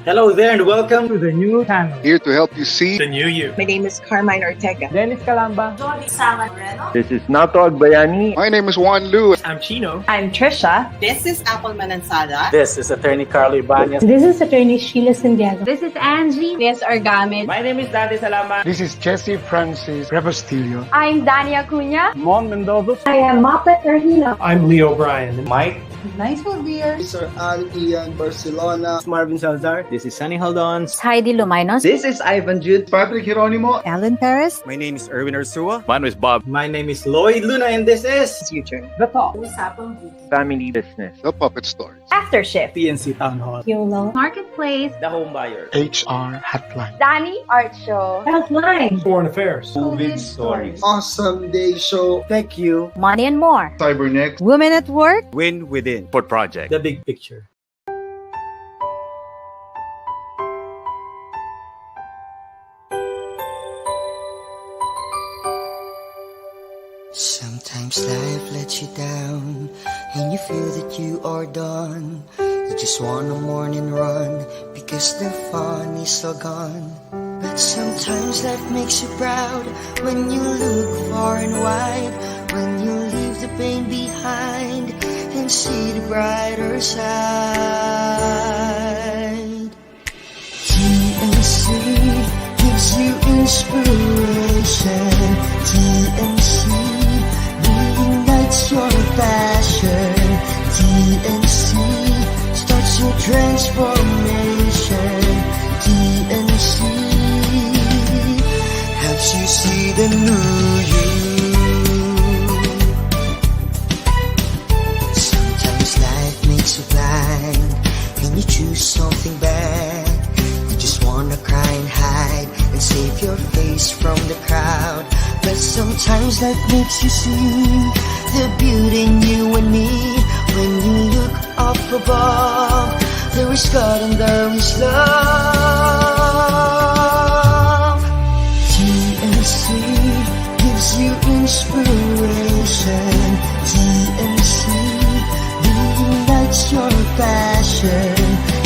Hello there and welcome to the new channel. Here to help you see The new you. My name is Carmine Ortega. Dennis Calamba. This is Nato Agbayani. My name is Juan Lu. I'm Chino. I'm Trisha. This is Apple Manansada. This is Attorney Carlo Ibanez. This is Attorney Sheila Santiago. This is Angie. This is Argamit. My name is Dante Salama. This is Jesse Francis Rebastillo. I'm Dania Cunha. Mon Mendoza. I am Mapet Erhino. I'm Leo Bryan. Mike. Nice one, dear. Sir Al Ian Barcelona. Marvin Salazar. This is Sunny Haldon. Heidi Lumainos. This is Ivan Jude. Patrick Geronimo. Alan Perez. My name is Erwin Ursua. Mine is Bob. My name is Lloyd Luna and this is Future. The Talk. Family Business. The Puppet Stories. After Shift. PNC Town Hall. YOLO. Marketplace. The Home Buyer. HR Hotline. Danny Art Show. Healthline. Foreign Affairs. COVID Stories. Awesome Day Show. Thank you. Money and more. CyberNXT. Women at Work. Win Within. Port Project. The Big Picture. Sometimes life lets you down and you feel that you are done. You just want a morning run because the fun is all gone. But sometimes life makes you proud when you look far and wide, when you leave the pain behind and see the brighter side. TNC gives you inspiration. TNC reignites your passion. TNC starts your transformation. TNC helps you see the new you. Sometimes life makes you blind and you choose something bad. You just wanna cry and hide and save your face from the crowd. But sometimes life makes you see the beauty in you and me. When you look up above, there is God and there is love. TNC gives you inspiration. TNC reignites your passion.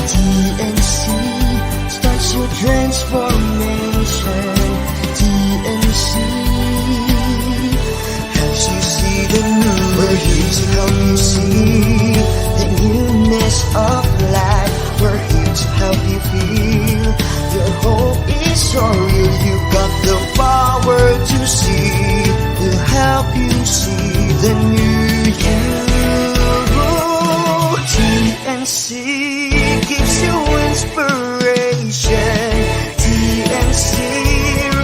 TNC starts your transformation. TNC helps you see the new. We're here to help you see the newness of life. We're here to help you feel your hope is so real. You got the power to see. We'll help you see the new you. TNC gives you inspiration. TNC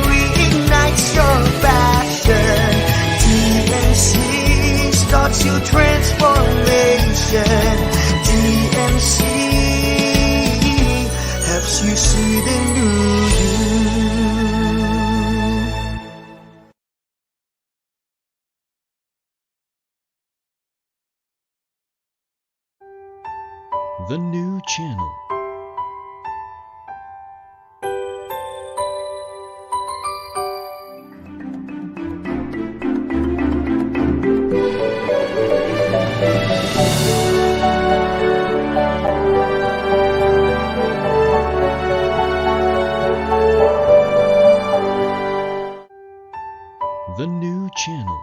reignites your passion. TNC starts your transformation. TNC helps you see the new you. The new channel. The new channel.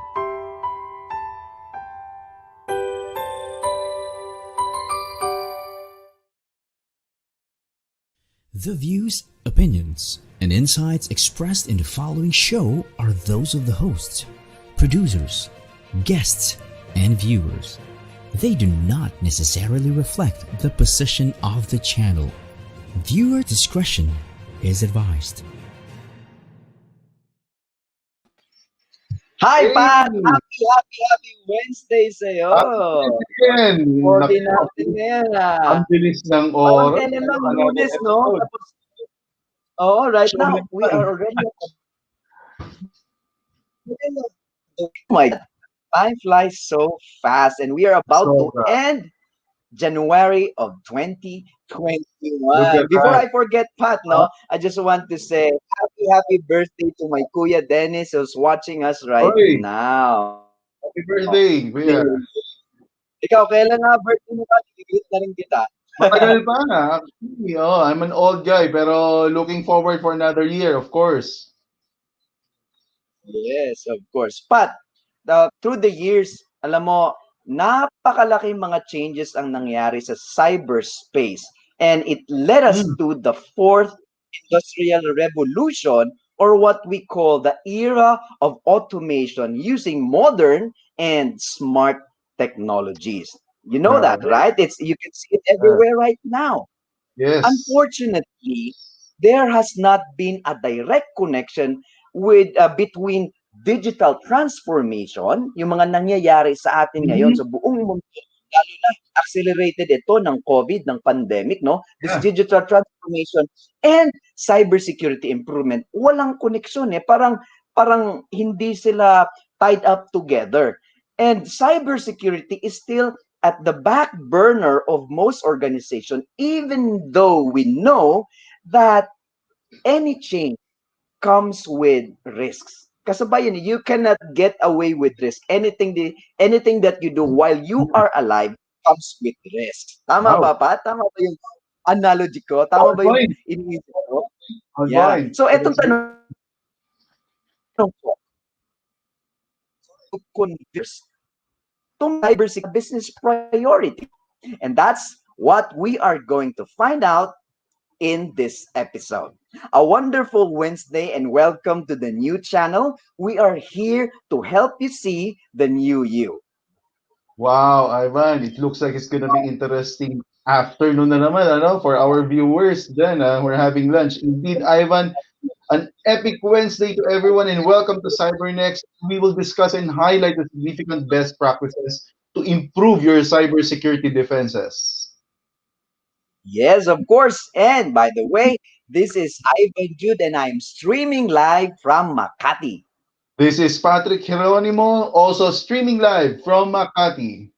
The views, opinions, and insights expressed in the following show are those of the hosts, producers, guests, and viewers. They do not necessarily reflect the position of the channel. Viewer discretion is advised. Hi, Pat! Happy Wednesday sa'yo! Again. 40 natin ngayon Ang bilis ng Parang oras. kailan lang Lunes, no? Tapos, right now, we are already oh my God. Time flies so fast and we are about to end January of 2021. Before I forget, Pat, no, I just want to say happy birthday to my Kuya Dennis who's watching us right now. Happy birthday, Kuya. Ikaw, kailan nga birthday mo ba? Gigit na rin kita. Matagal pa. Actually, I'm an old guy, pero looking forward for another year, of course. Yes, of course. But through the years, alam mo, napakalaking mga changes ang nangyari sa cyberspace. And it led us Mm. to the fourth industrial revolution, or what we call the era of automation using modern and smart technologies. You know that, Grabe. right? You can see it Yeah. everywhere right now. Yes. Unfortunately, there has not been a direct connection between digital transformation, yung mga nangyayari sa atin ngayon Mhm. sa buong mundo, lalo na accelerated ito ng COVID, ng pandemic, no? This Yeah. digital transformation and cybersecurity improvement, walang koneksyon eh. Parang hindi sila tied up together. And cybersecurity is still at the back burner of most organizations, even though we know that any change comes with risks. Kasabayan, you cannot get away with risk. Anything that you do while you are alive comes with risk. Tama Wow. ba, pa? Tama ba yung analogy ko? Tama On ba yung point. iniisip ko? On Yeah. point. So, etong That's good. tanong ko, to converse to cybersecurity business priority. And that's what we are going to find out in this episode. A wonderful Wednesday and welcome to the new channel. We are here to help you see the new you. Wow, Ivan, it looks like it's gonna be interesting afternoon na naman, ano, for our viewers dyan, we're having lunch. Indeed, Ivan, an epic Wednesday to everyone and welcome to CyberNXT. We will discuss and highlight the significant best practices to improve your cybersecurity defenses. Yes, of course. And by the way, this is Ivan Jude and I'm streaming live from Makati. This is Patrick Geronimo, also streaming live from Makati.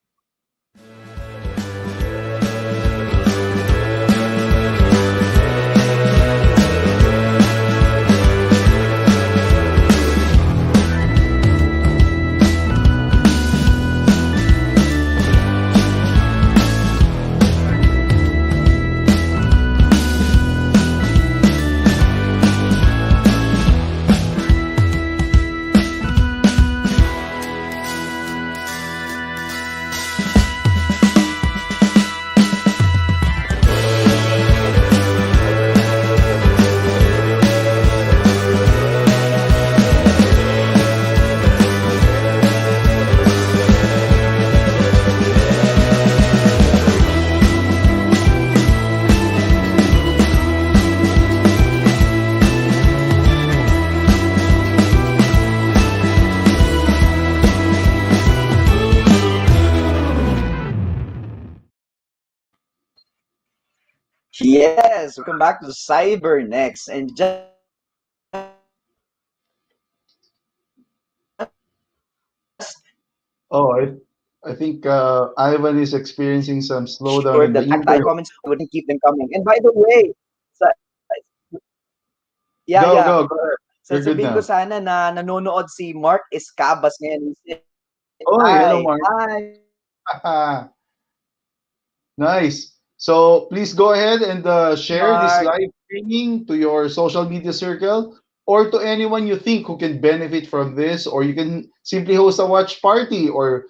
Yes, welcome back to CyberNext. And just Oh, I think Ivan is experiencing some slowdown sure in the that tayo internet. comments wouldn't keep them coming. And by the way, sa, Go yeah. ahead. You're good Sasabihin ko now. sana na nanonood si Mark Escabas ngayon. Oy, hello, Hi. Mark. Hi. Nice. So please go ahead and share this Mark. live streaming to your social media circle or to anyone you think who can benefit from this, or you can simply host a watch party or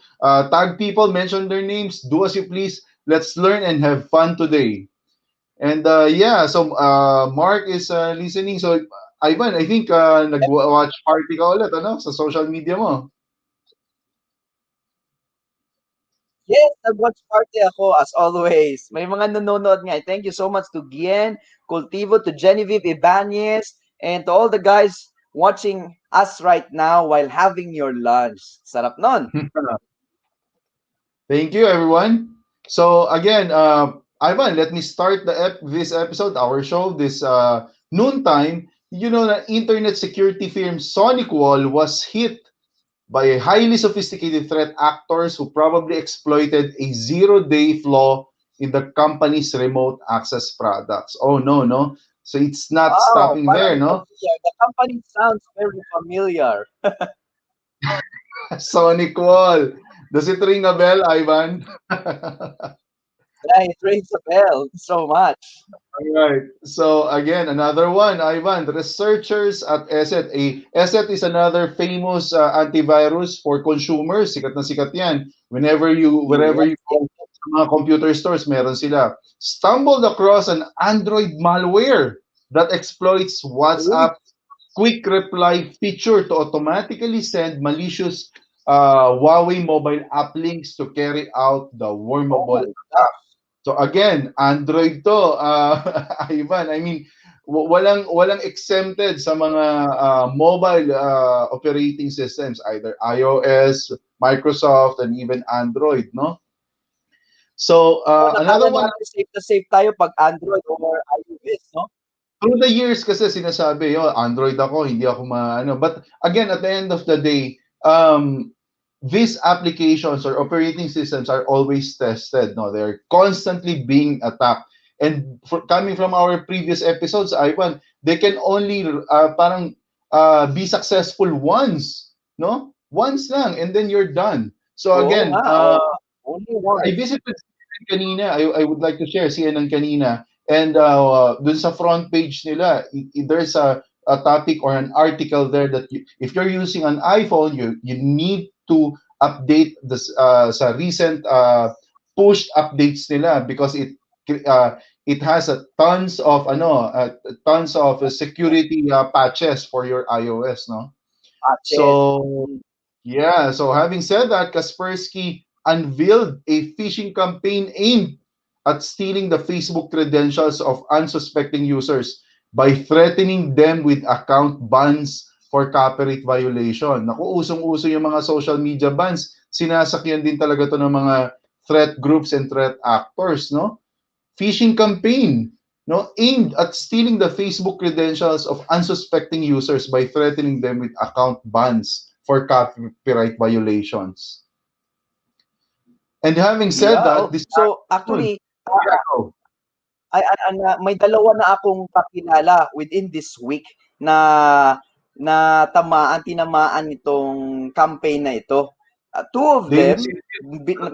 tag people, mention their names, do as you please. Let's learn and have fun today. And yeah, so Mark is listening. So Ivan, I think nag-watch party ka ulit, ano, sa social media mo. Yes, nag-watch party ako as always. May mga nanonood nga. Thank you so much to Gian, Cultivo, to Genevieve Ibanez, and to all the guys watching us right now while having your lunch. Sarap nun. Thank you, everyone. So again, Ivan, let me start this episode, our show, this noontime. You know, the internet security firm SonicWall was hit by highly sophisticated threat actors who probably exploited a zero-day flaw in the company's remote access products. Oh, no. So it's not stopping there, no? The company sounds very familiar. SonicWall. Does it ring a bell, Ivan? Yeah, it rings a bell so much. All right. So again, another one, Ivan. The researchers at ESET. ESET is another famous antivirus for consumers. Sikat na sikat yan. Wherever Yes, you go sa mga computer stores, meron sila. Stumbled across an Android malware that exploits WhatsApp quick reply feature to automatically send malicious Huawei mobile app links to carry out the wormable attack. So again, Android to, Ivan. I mean, walang exempted sa mga mobile operating systems, either iOS, Microsoft, and even Android, no? So another one, safe na safe tayo pag Android or iOS, no? through the years kasi sinasabi, Android ako, hindi ako maano. But again, at the end of the day, these applications or operating systems are always tested. No, they're constantly being attacked. And coming from our previous episodes, Ivan, they can only be successful once, no? Once lang, and then you're done. So again, only once. I visited CNN kanina. I would like to share CNN kanina. And dun sa front page nila, there's a topic or an article there that if you're using an iPhone, you need to update this sa recent pushed updates nila because it has tons of security patches for your iOS, no? So yeah, so having said that, Kaspersky unveiled a phishing campaign aimed at stealing the Facebook credentials of unsuspecting users by threatening them with account bans for copyright violation. Naku, usong-uso yung mga social media bans. Sinasakyan din talaga to ng mga threat groups and threat actors, no? Phishing campaign, no, aimed at stealing the Facebook credentials of unsuspecting users by threatening them with account bans for copyright violations. And having said that, so actually, may dalawa na akong kakilala within this week na tinamaan itong campaign na ito. Two of them,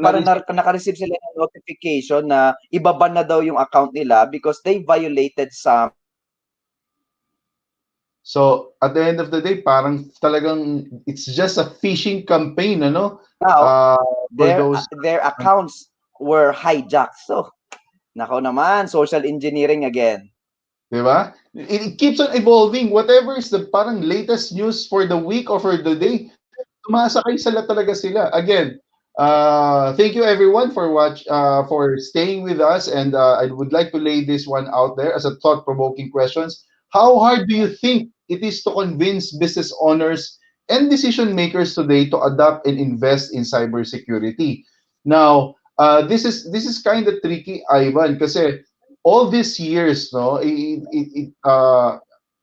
parang naka-receive sila ng notification na ibaban na daw yung account nila because they violated some. So, at the end of the day, parang talagang it's just a phishing campaign, ano? Now, their accounts were hijacked. So, nako naman, social engineering again. Diba? It keeps on evolving. Whatever is the parang latest news for the week or for the day, tumasakay talaga sila. Again, thank you everyone for staying with us, and I would like to lay this one out there as a thought-provoking questions. How hard do you think it is to convince business owners and decision makers today to adopt and invest in cybersecurity? Now, this is kind of tricky, Ivan, kasi all these years, no,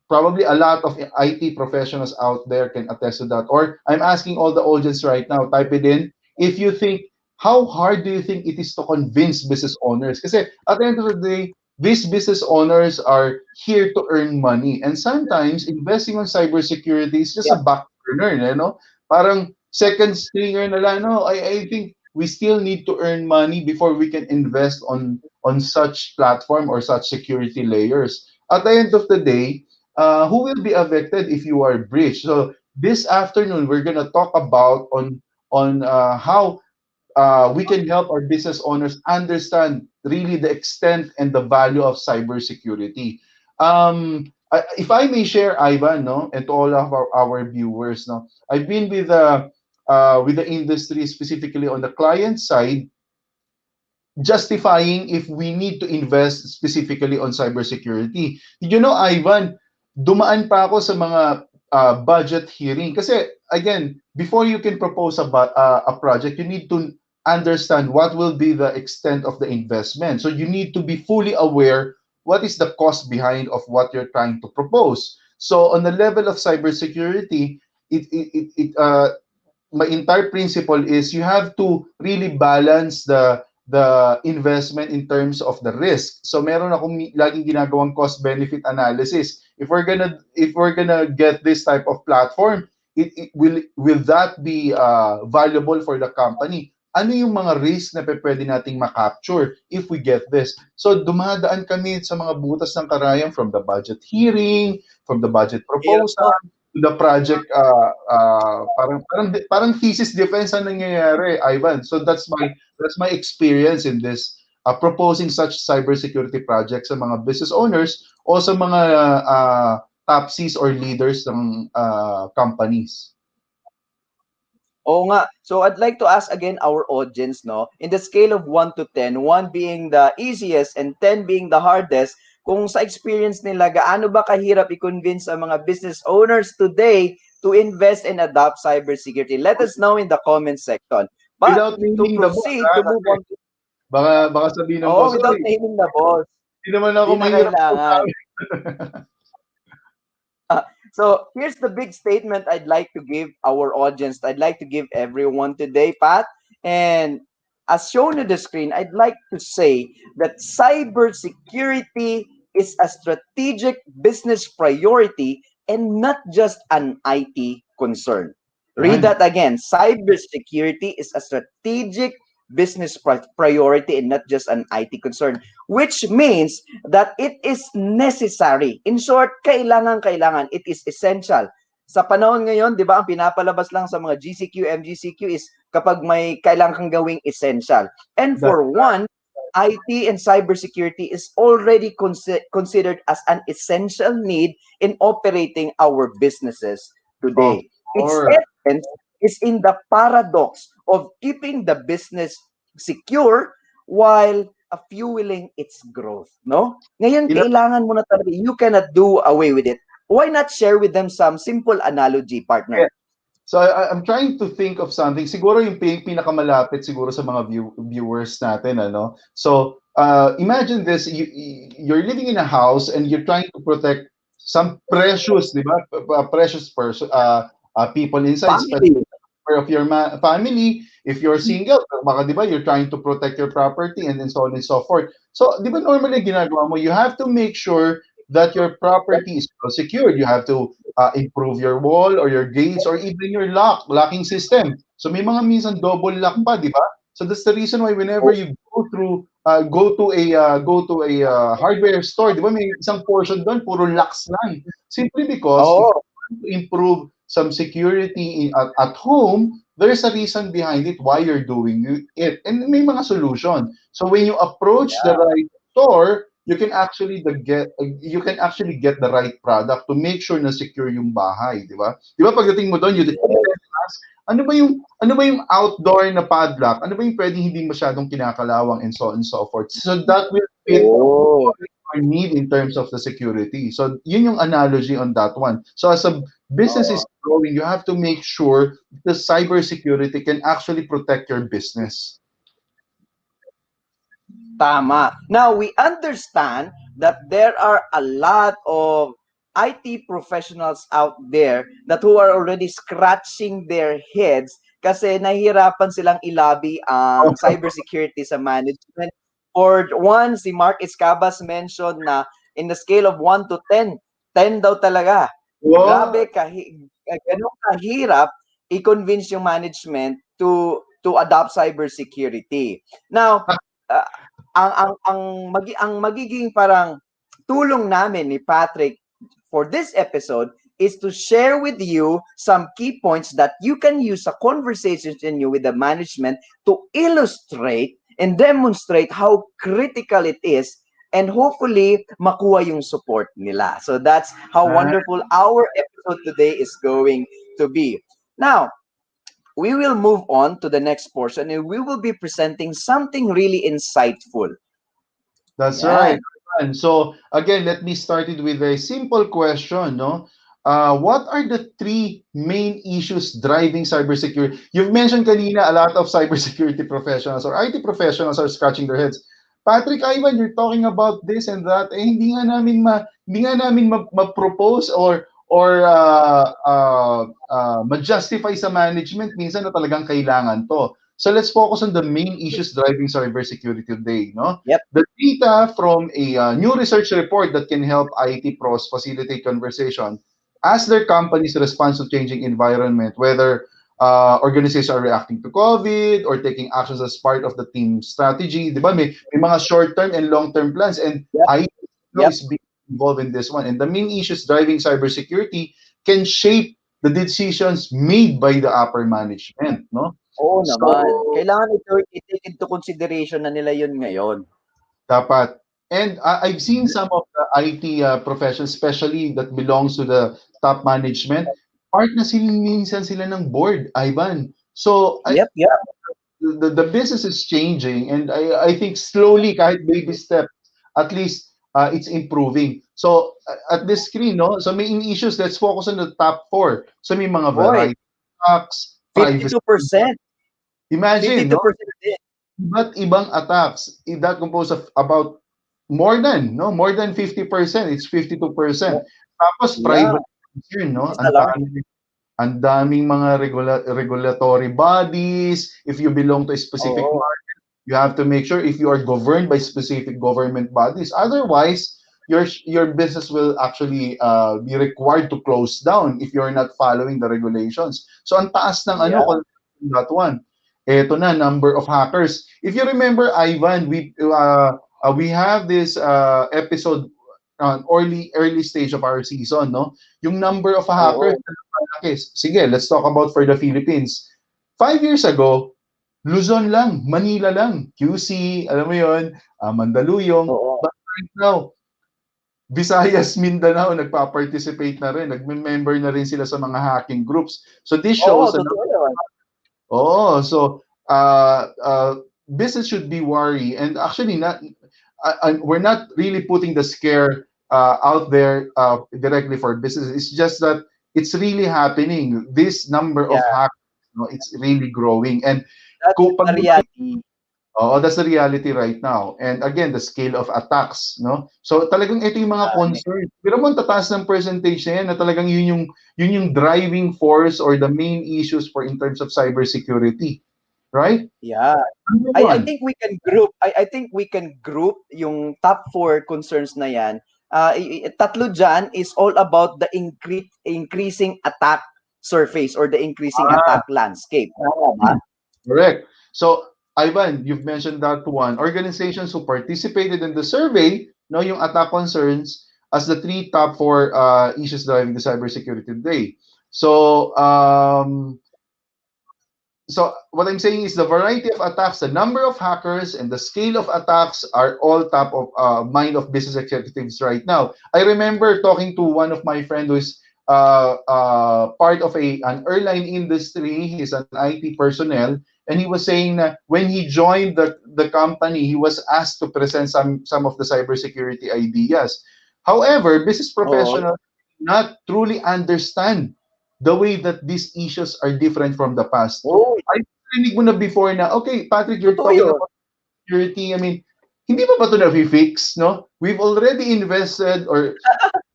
probably a lot of IT professionals out there can attest to that. Or I'm asking all the audience right now, type it in. If you think, how hard do you think it is to convince business owners? Kasi at the end of the day, these business owners are here to earn money. And sometimes investing on cybersecurity is just a back burner, you know? Parang second stringer na lang, no? I think we still need to earn money before we can invest on such platform or such security layers. At the end of the day, who will be affected if you are breached? So this afternoon, we're gonna talk about on how we can help our business owners understand really the extent and the value of cybersecurity. If I may share, Ivan, no, and to all of our viewers, no, I've been with the industry, specifically on the client side, justifying if we need to invest specifically on cybersecurity. You know, Ivan, dumaan pa ako sa mga budget hearing kasi again, before you can propose a project, you need to understand what will be the extent of the investment. So you need to be fully aware what is the cost behind of what you're trying to propose. So on the level of cybersecurity, my entire principle is you have to really balance the investment in terms of the risk. So meron akong laging ginagawang cost benefit analysis. If we're gonna get this type of platform, will that be valuable for the company? ano yung mga risk na pwede nating makapture if we get this. So dumadaan kami sa mga butas ng karayang from the budget hearing, from the budget proposal, to the project parang thesis defense ang nangyayari, Ivan. So that's my experience in this proposing such cybersecurity projects sa mga business owners o sa mga top Cs or leaders ng companies. Oo nga. So I'd like to ask again our audience, no? In the scale of 1 to 10, 1 being the easiest and 10 being the hardest, kung sa experience nila, gaano ba kahirap i-convince ang mga business owners today to invest and adopt cybersecurity? Let us know in the comment section. But Without to naming the boss, proceed, to move on. Baka sabihin ng boss, without naming the boss. Hindi naman ako Di na mahirap. kailangan. So here's the big statement I'd like to give our audience. I'd like to give everyone today, Pat. And as shown on the screen, I'd like to say that cybersecurity is a strategic business priority and not just an IT concern. Read that again. Cybersecurity is a strategic business priority and not just an IT concern, which means that it is necessary. In short, kailangan, it is essential. Sa panahon ngayon, di ba, ang pinapalabas lang sa mga GCQ, MGCQ is kapag may kailangan kang gawing essential. And for one, IT and cybersecurity is already considered as an essential need in operating our businesses today. Its essence is in the paradox of keeping the business secure while fueling its growth, no? Ngayon, kailangan mo na talaga, you cannot do away with it. Why not share with them some simple analogy, partner? Yeah. So I'm trying to think of something. Siguro yung pinakamalapit siguro sa mga viewers natin, ano? So imagine this, you're living in a house and you're trying to protect some precious, di ba? Precious people inside, especially of your family. If you're single, baka di ba, you're trying to protect your property and then so on and so forth. So, di ba normally ginagawa mo, you have to make sure that your property is well secured. You have to improve your wall or your gates or even your locking system. So may mga minsan double lock pa, di ba? So that's the reason why whenever you go to a hardware store, di ba, may isang portion doon puro locks lang. Simply because if you want to improve some security at home, there's a reason behind it why you're doing it, and may mga solution. So when you approach the right store, you can actually get the right product to make sure na secure yung bahay, di ba? Di ba pagdating mo doon, you ask, ano ba yung outdoor na padlock? Ano ba yung pwedeng hindi masyadong kinakalawang and so on and so forth? So that will fit our need in terms of the security. So yun yung analogy on that one. So as a business is growing, you have to make sure the cybersecurity can actually protect your business. Tama. Now, we understand that there are a lot of IT professionals out there that who are already scratching their heads kasi nahihirapan silang ilabi ang cybersecurity sa management. For one, si Mark Escabas mentioned na in the scale of 1 to 10, 10 daw talaga. Wow. Grabe, ganun kahirap i-convince yung management to adopt cybersecurity. Now, ang magiging parang tulong namin ni Patrick for this episode is to share with you some key points that you can use sa conversations in you with the management to illustrate and demonstrate how critical it is and hopefully makuha yung support nila. So that's how wonderful our episode today is going to be. Now, we will move on to the next portion and we will be presenting something really insightful. That's right. And so again, let me start it with a simple question, no? What are the 3 main issues driving cybersecurity? You've mentioned kanina a lot of cybersecurity professionals or IT professionals are scratching their heads. Patrick, Ivan, you're talking about this and that. Eh, hindi nga namin ma-propose or ma-justify sa management minsan na talagang kailangan to. So let's focus on the main issues driving cybersecurity today, no? Yep. The data from a new research report that can help IT pros facilitate conversation as their companies respond to changing environment, whether organizations are reacting to COVID or taking actions as part of the team strategy. Di ba? May mga short-term and long-term plans, and IT is being involved in this one. And the main issues driving cybersecurity can shape the decisions made by the upper management, no? Oo naman. Kailangan i-take into consideration na nila yun ngayon. Dapat. And I've seen some of the IT professionals, especially that belongs to the top management, part na minsan sila ng board, Ivan. So, the business is changing, and I think slowly, kahit baby step, at least it's improving. So, at this screen, no? So, may issues, let's focus on the top 4. So, may mga variety attacks, 52%. Imagine, 52% no? Iba't ibang attacks. That composed of about more than 50%. It's 52%. Tapos private concern, no? Ang daming mga regulatory bodies. If you belong to a specific market, you have to make sure if you are governed by specific government bodies. Otherwise, your business will actually be required to close down if you're not following the regulations. So ang taas ng that one. Ito na, number of hackers. If you remember, Ivan, we have this episode on early stage of our season, no? Yung number of hackers. Sige, let's talk about for the Philippines. 5 years ago, Luzon lang, Manila lang, QC, alam mo yun, Mandaluyong. But right now, Visayas, Mindanao, nagpa-participate na rin. Nagme-member na rin sila sa mga hacking groups. So this shows business should be wary, and actually we're not really putting the scare out there directly for business. It's just that it's really happening. This number of hackers, it's really growing, and that's the reality. That's the reality right now. And again, the scale of attacks, no? So talagang ito yung mga concerns. Pero mo tataas ng percentage na yan na talagang yun yung driving force or the main issues for in terms of cybersecurity. Right? Yeah. I think we can group yung top 4 concerns na yan. Tatlo dyan is all about the increasing attack surface or the increasing attack landscape. Correct. So Ivan, you've mentioned that one. Organizations who participated in the survey, yung attack concerns as the 3 top 4 issues driving the cybersecurity today. So, so what I'm saying is the variety of attacks, the number of hackers, and the scale of attacks are all top of mind of business executives right now. I remember talking to one of my friends who is part of an airline industry. He's an IT personnel. And he was saying that when he joined the company, he was asked to present some of the cybersecurity ideas. However, business professionals not truly understand the way that these issues are different from the past. I think mo na before na, okay, Patrick, you're talking about security. I mean, hindi ba ito na-fix, no? We've already invested or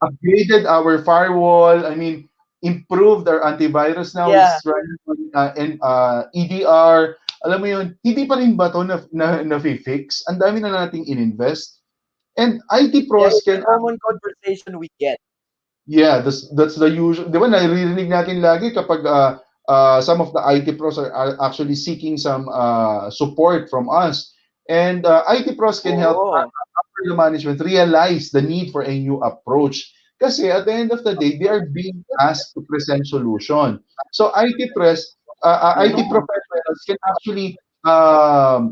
upgraded our firewall. I mean, improved our antivirus now. It's running on EDR. Alam mo yun, hindi pa rin ba ito na-fix? Ang dami na nating in-invest. And IT pros can... common conversation we get. Yeah, that's the usual. Di ba, naririnig natin lagi kapag some of the IT pros are actually seeking some support from us. And IT pros can help the management realize the need for a new approach. Kasi at the end of the day, they are being asked to present solution. So IT professionals can actually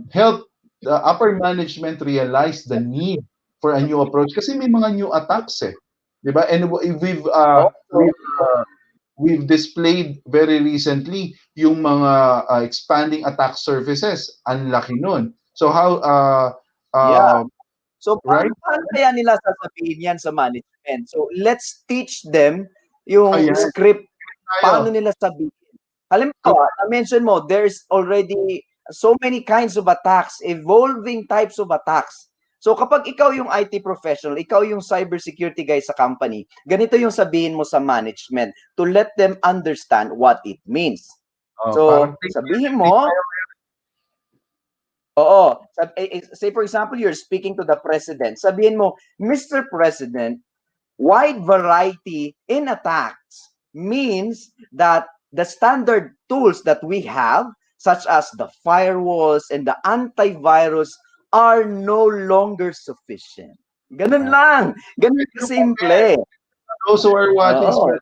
help the upper management realize the need for a new approach. Kasi may mga new attacks diba? And we've displayed very recently yung mga expanding attack surfaces. Ang laki nun. So how So, paano kaya nila sasabihin yan sa management? So, let's teach them yung script. Paano nila sabihin? Halimbawa, na-mention mo, there's already so many kinds of attacks, evolving types of attacks. So, kapag ikaw yung IT professional, ikaw yung cybersecurity guy sa company, ganito yung sabihin mo sa management to let them understand what it means. So, sabihin mo, say for example, you're speaking to the president. Sabihin mo, Mr. President, wide variety in attacks means that the standard tools that we have, such as the firewalls and the antivirus, are no longer sufficient. Ganun lang. Ganun simple. Those who are watching, Oo.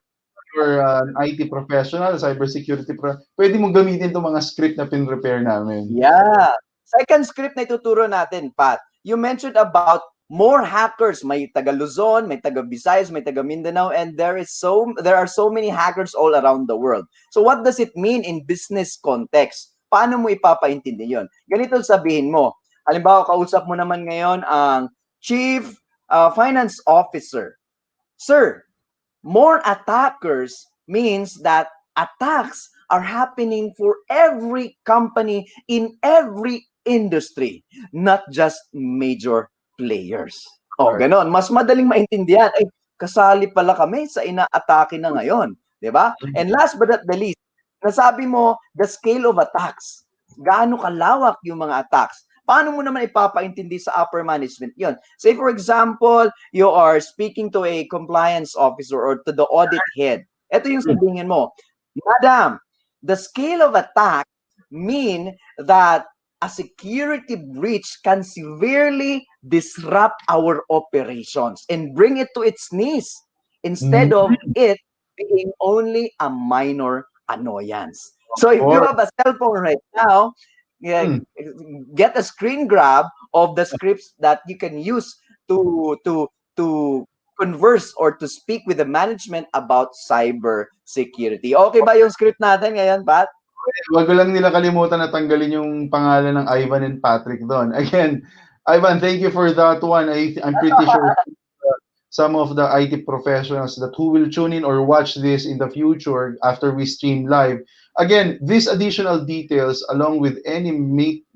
you're an IT professional, cybersecurity pwede mong gamitin itong mga script na pin-prepare namin. Yeah. Second script na ituturo natin, Pat. You mentioned about more hackers. May taga Luzon, may taga Visayas, may taga Mindanao, and there are so many hackers all around the world. So what does it mean in business context? Paano mo ipapaintindi yon? Ganito sabihin mo. Halimbawa, kausap mo naman ngayon ang Chief Finance Officer. Sir, more attackers means that attacks are happening for every company in every industry, not just major players. O, ganon. Mas madaling maintindihan. Ay, kasali pala kami sa ina-atake na ngayon. Diba? And last but not the least, nasabi mo, the scale of attacks. Gaano kalawak yung mga attacks? Paano mo naman ipapaintindi sa upper management yon? Say, for example, you are speaking to a compliance officer or to the audit head. Ito yung sabihin mo, Madam, the scale of attack mean that a security breach can severely disrupt our operations and bring it to its knees instead of it being only a minor annoyance. So if you have a cell phone right now, get a screen grab of the scripts that you can use to converse or to speak with the management about cyber security. Okay ba yung script natin ngayon, Pat? Wag lang nila kalimutan na tanggalin yung pangalan ng Ivan and Patrick doon. Again, Ivan, thank you for that one. I'm pretty sure some of the IT professionals that who will tune in or watch this in the future after we stream live. Again, these additional details along with any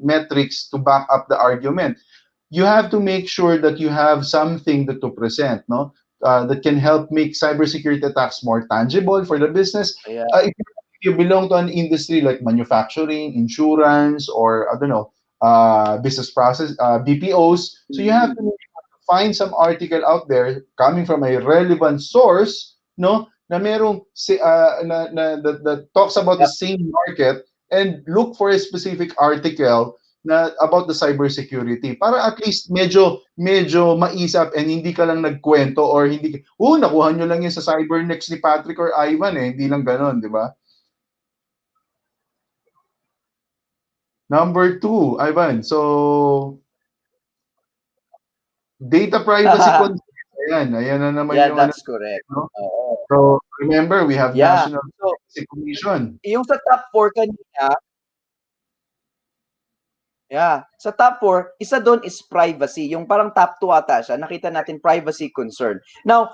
metrics to back up the argument. You have to make sure that you have something to present, no? That can help make cybersecurity attacks more tangible for the business. Yeah. If you belong to an industry like manufacturing, insurance, or I don't know, business process, BPOs, so you have to find some article out there coming from a relevant source, no, na merong that talks about the same market, and look for a specific article na about the cybersecurity para at least medyo maisap and hindi ka lang nagkwento or hindi nakuha nyo lang yun sa CyberNXT ni Patrick or Ivan hindi lang ganon, di ba? Number 2, Ivan. So data privacy concern. Ayan na naman yung that's correct. No? So remember, we have National Privacy Commission. Yung sa top 4 kanina, sa top 4, isa doon is privacy. Yung parang top 2 ata siya, nakita natin privacy concern. Now,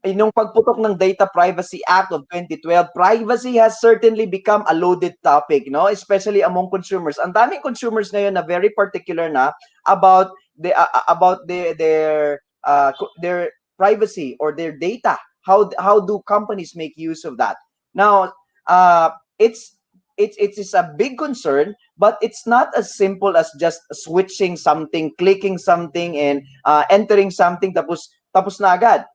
nung pagputok ng Data Privacy Act of 2012, privacy has certainly become a loaded topic, no? Especially among consumers. Ang daming consumers ngayon na very particular na about their privacy or their data. How do companies make use of that? Now, it's a big concern, but it's not as simple as just switching something, clicking something, and entering something tapos na agad.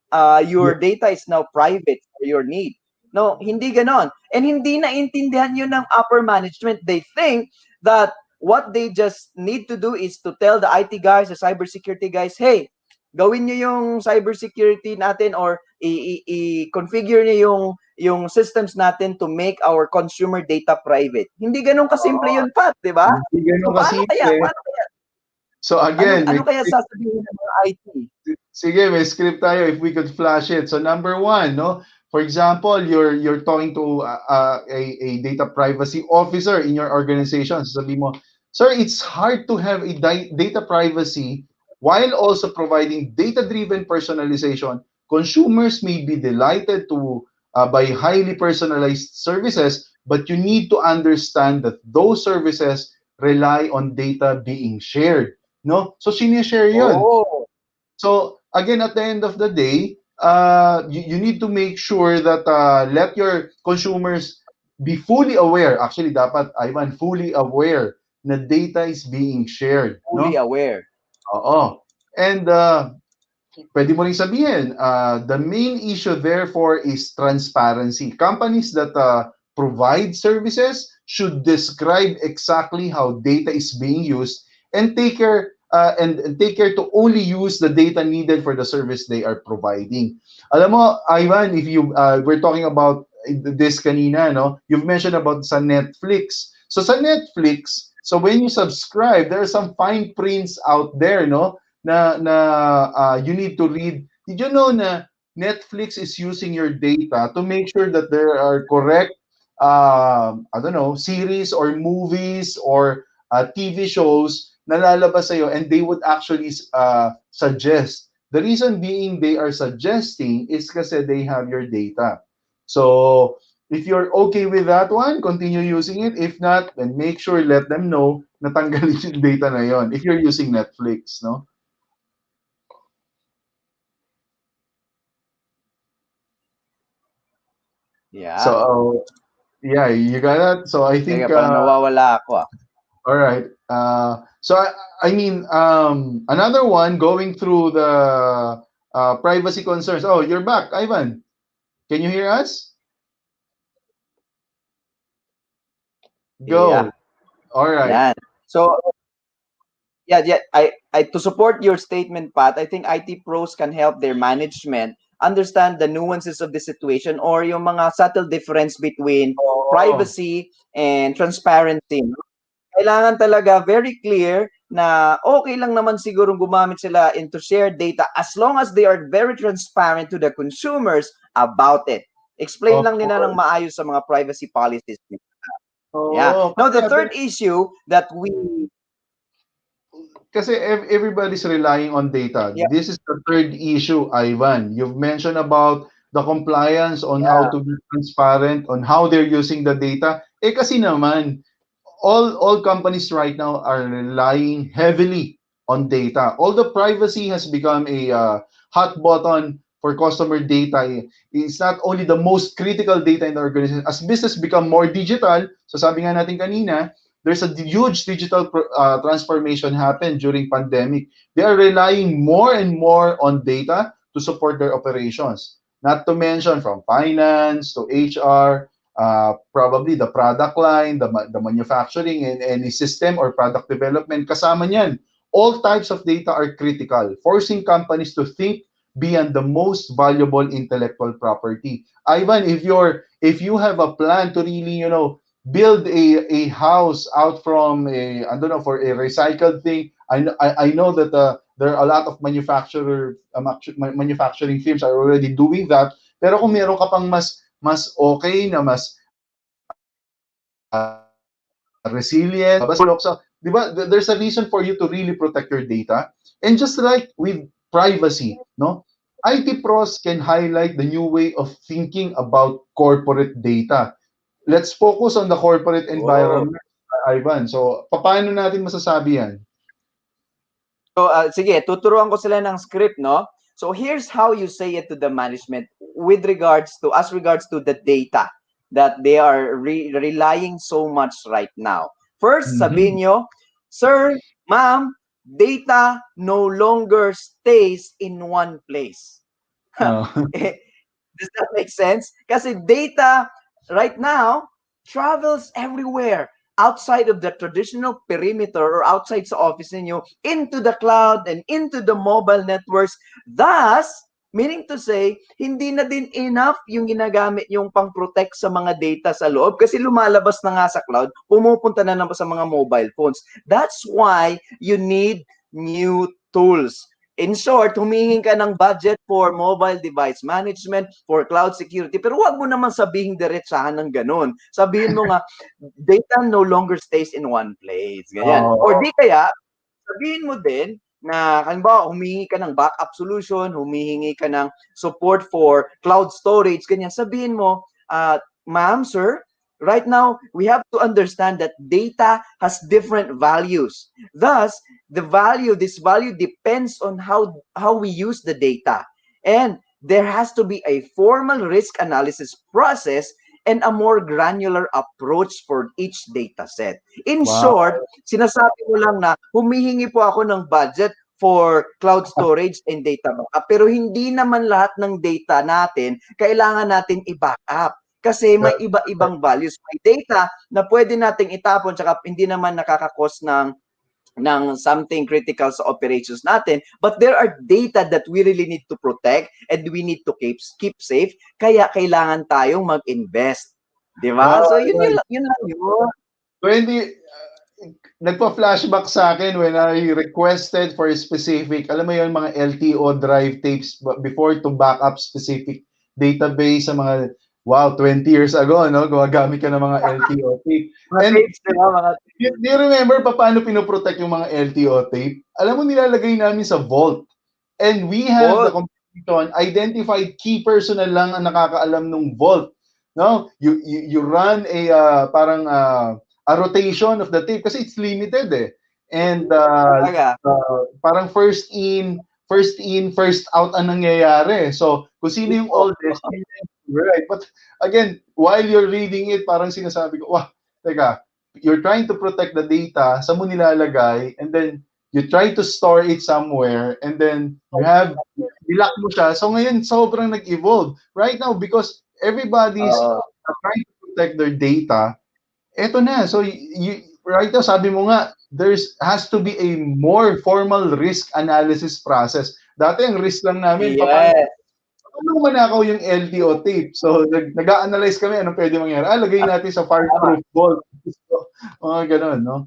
Your data is now private for your need. No, hindi ganon. And hindi naintindihan yun ng upper management. They think that what they just need to do is to tell the IT guys, the cybersecurity guys, hey, gawin nyo yung cybersecurity natin or i-configure nyo yung systems natin to make our consumer data private. Hindi ganun kasimple yun, Pat, di ba? Hindi ganun kasimple. Paano kaya? So again, ano kaya sasabihin ng mga IT? Sige, may script tayo if we could flash it. So number 1, no? For example, you're talking to a data privacy officer in your organization. So sabi mo, sir, it's hard to have a data privacy while also providing data-driven personalization. Consumers may be delighted to buy highly personalized services, but you need to understand that those services rely on data being shared. No? So, sinishare yun. Oh. So, again, at the end of the day, you need to make sure that let your consumers be fully aware. Actually, dapat, Ivan, fully aware na data is being shared. Fully aware. Oo. And pwede mo rin sabihin, the main issue therefore is transparency. Companies that provide services should describe exactly how data is being used and take care and take care to only use the data needed for the service they are providing. Alam mo, Ivan, if you we're talking about this kanina, no? You've mentioned about sa Netflix. So sa Netflix, so when you subscribe, there are some fine prints out there, no? Na you need to read. Did you know na Netflix is using your data to make sure that there are correct, I don't know, series or movies or TV shows na lalabas sa'yo, and they would actually suggest. The reason being they are suggesting is kasi they have your data. So if you're okay with that one, continue using it. If not, then make sure let them know na tanggalin yung data na yon if you're using Netflix, no? Yeah. So, yeah, you got that. So I think Teka, parang nawawala ako. All right. So I mean, another one going through the privacy concerns. Oh, you're back, Ivan. Can you hear us? Go. Yeah. All right. Yan. So, I to support your statement, Pat, I think IT pros can help their management understand the nuances of the situation or yung mga subtle difference between privacy and transparency. Kailangan talaga very clear na okay lang naman siguro gumamit sila into shared data as long as they are very transparent to the consumers about it. Explain lang nila ng maayos sa mga privacy policies. Yeah. Now, the third issue that we... Kasi everybody's relying on data. Yeah. This is the third issue, Ivan. You've mentioned about the compliance on how to be transparent, on how they're using the data. Eh kasi naman, all companies right now are relying heavily on data. Although privacy has become a hot button for customer data, it's not only the most critical data in the organization. As business become more digital, so sabi nga natin kanina, there's a huge digital transformation happened during pandemic. They are relying more and more on data to support their operations. Not to mention from finance to HR, probably the product line, the manufacturing, and any system or product development. Kasama niyan. All types of data are critical, forcing companies to think beyond the most valuable intellectual property. Ivan, if you have a plan to really, build a house out from a, I don't know, for a recycled thing. I know that there are a lot of manufacturing firms are already doing that. Pero kung meron ka pang mas okay na mas resilient, so, di ba, there's a reason for you to really protect your data. And just like with privacy, no? IT pros can highlight the new way of thinking about corporate data. Let's focus on the corporate environment, Ivan. So, paano natin masasabi yan? So, sige, tuturuan ko sila ng script, no? So, here's how you say it to the management with regards to the data that they are relying so much right now. First, sabihin nyo, sir, ma'am, data no longer stays in one place. Does that make sense? Kasi data right now travels everywhere outside of the traditional perimeter or outside sa office ninyo into the cloud and into the mobile networks. Thus, meaning to say, hindi na din enough yung ginagamit yung pang-protect sa mga data sa loob kasi lumalabas na nga sa cloud, pumupunta na naman sa mga mobile phones. That's why you need new tools. In short, humingi ka ng budget for mobile device management, for cloud security, pero wag mo naman sabihin diretsahan ng ganun. Sabihin mo nga, data no longer stays in one place. Ganyan. Or di kaya, sabihin mo din na, halimbawa, humingi ka ng backup solution, humihingi ka ng support for cloud storage, ganyan. Sabihin mo, ma'am, sir, right now, we have to understand that data has different values. Thus, this value depends on how we use the data. And there has to be a formal risk analysis process and a more granular approach for each data set. In short, sinasabi mo lang na humihingi po ako ng budget for cloud storage and data backup. Pero hindi naman lahat ng data natin kailangan natin i-backup. kasi may iba-ibang values. May data na pwede nating itapon tsaka hindi naman nakakakos ng something critical sa operations natin, but there are data that we really need to protect and we need to keep safe, kaya kailangan tayong mag-invest, di ba? So yun lang yun. 20, nagpa-flashback sa akin when I requested for a specific, alam mo yun, mga LTO drive tapes before to back up specific database sa mga 20 years ago, no? Gumagamit ka ng mga LTO tape. And do you remember paano pinoprotect yung mga LTO tape? Alam mo, nilalagay namin sa vault. And we have the computation, identified key personnel lang ang nakakaalam ng vault. No? You run a parang a rotation of the tape kasi it's limited eh. And parang first in, first out ang nangyayari. So, kung sino yung oldest, right? But again, while you're reading it, parang sinasabi ko, teka, you're trying to protect the data, saan mo nilalagay, and then you try to store it somewhere, and then nilock mo siya. So ngayon, sobrang nag-evolve. Right now, because everybody's trying to protect their data, eto na. So, right now, sabi mo nga, has to be a more formal risk analysis process. Dati, ang risk lang namin, paano manakaw yung LTO tape? So, nag-a-analyze kami anong pwede mangyari. Lagay natin sa fireproof vault. So, mga ganun, no?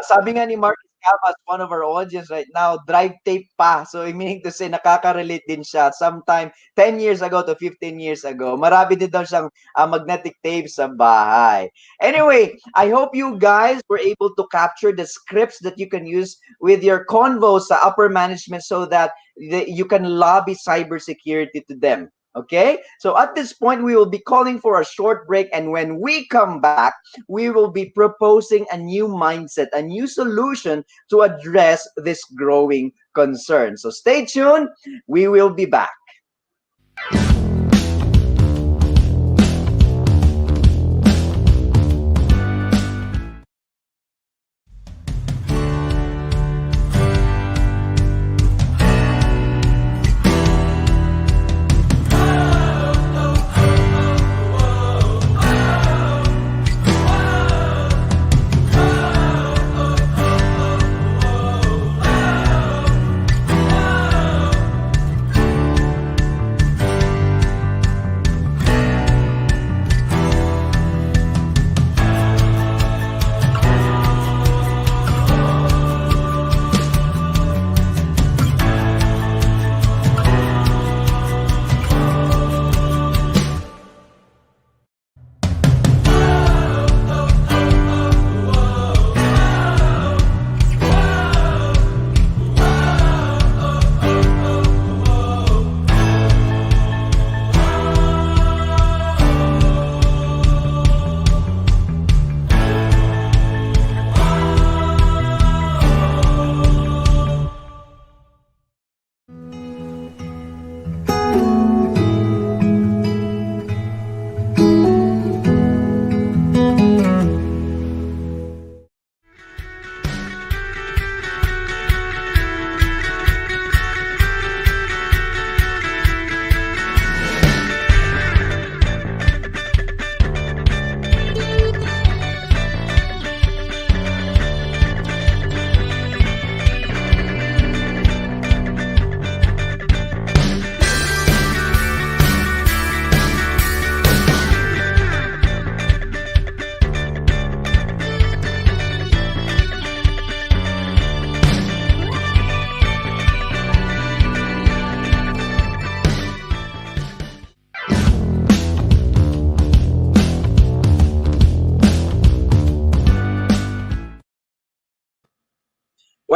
Sabi nga ni Marcus Camas, one of our audience right now, drive tape pa. So, meaning to say, nakaka-relate din siya. Sometime 10 years ago to 15 years ago, marami din daw siyang magnetic tape sa bahay. Anyway, I hope you guys were able to capture the scripts that you can use with your convos sa upper management so that you can lobby cybersecurity to them. Okay, so at this point, we will be calling for a short break. And when we come back, we will be proposing a new mindset, a new solution to address this growing concern. So stay tuned. We will be back.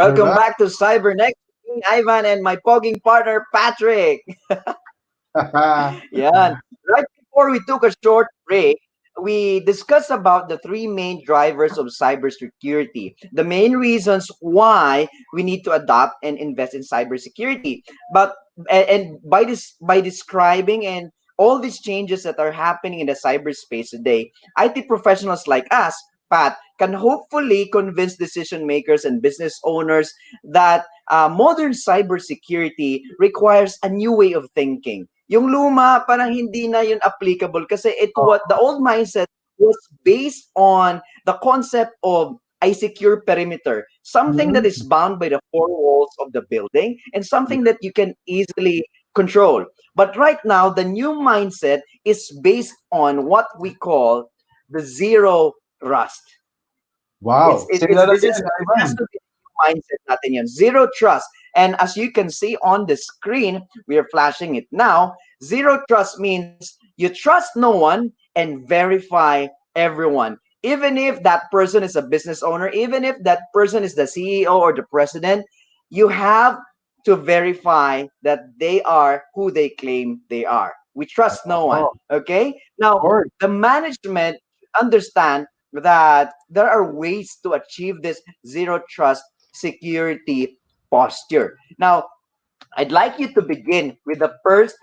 Welcome back to CyberNXT, Ivan and my pogging partner, Patrick. Yeah. Right before we took a short break, we discussed about the three main drivers of cybersecurity, the main reasons why we need to adopt and invest in cybersecurity. But and by describing and all these changes that are happening in the cyberspace today, IT professionals like us, Pat, can hopefully convince decision makers and business owners that modern cybersecurity requires a new way of thinking. Yung luma, parang hindi na yun applicable kasi what the old mindset was based on the concept of a secure perimeter, something that is bound by the four walls of the building and something that you can easily control. But right now, the new mindset is based on what we call the zero trust. Wow. Say that This is again, it has Ivan. to be the mindset natin yan. Zero trust. And as you can see on the screen, we are flashing it now. Zero trust means you trust no one and verify everyone. Even if that person is a business owner, even if that person is the CEO or the president, you have to verify that they are who they claim they are. We trust no one. Okay? Now, the management understand that there are ways to achieve this zero trust security posture. Now, I'd like you to begin with the first